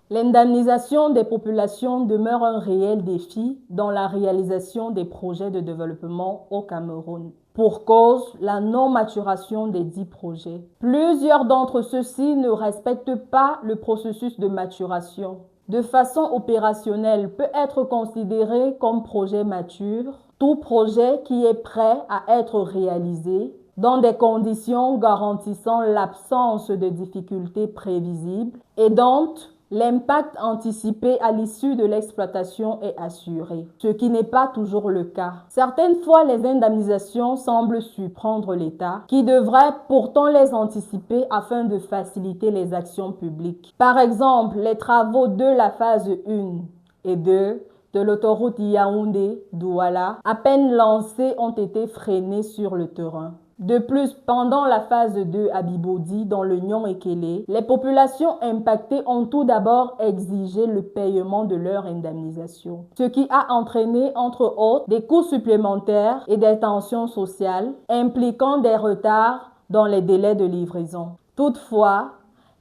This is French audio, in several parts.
L'indemnisation des populations demeure un réel défi dans la réalisation des projets de développement au Cameroun. Pour cause, la non-maturation des dits projets. Plusieurs d'entre ceux-ci ne respectent pas le processus de maturation. De façon opérationnelle, peut être considéré comme projet mature tout projet qui est prêt à être réalisé dans des conditions garantissant l'absence de difficultés prévisibles et dont l'impact anticipé à l'issue de l'exploitation est assuré, ce qui n'est pas toujours le cas. Certaines fois, les indemnisations semblent surprendre l'État, qui devrait pourtant les anticiper afin de faciliter les actions publiques. Par exemple, les travaux de la phase 1 et 2 de l'autoroute Yaoundé-Douala, à peine lancés, ont été freinés sur le terrain. De plus, pendant la phase 2 à Bibodi, dans le Nyon-Ekele, les populations impactées ont tout d'abord exigé le paiement de leur indemnisation, ce qui a entraîné, entre autres, des coûts supplémentaires et des tensions sociales, impliquant des retards dans les délais de livraison. Toutefois,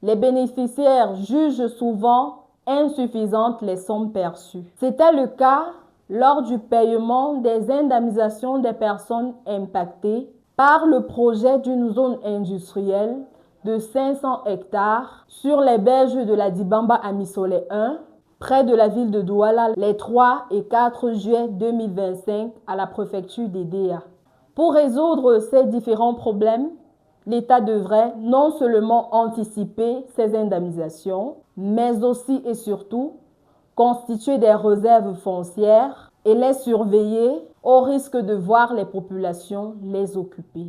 les bénéficiaires jugent souvent insuffisantes les sommes perçues. C'était le cas lors du paiement des indemnisations des personnes impactées par le projet d'une zone industrielle de 500 hectares sur les berges de la Dibamba à Missolé 1, près de la ville de Douala, les 3 et 4 juillet 2025 à la préfecture d'Edea. Pour résoudre ces différents problèmes, l'État devrait non seulement anticiper ces indemnisations, mais aussi et surtout constituer des réserves foncières et les surveiller au risque de voir les populations les occuper.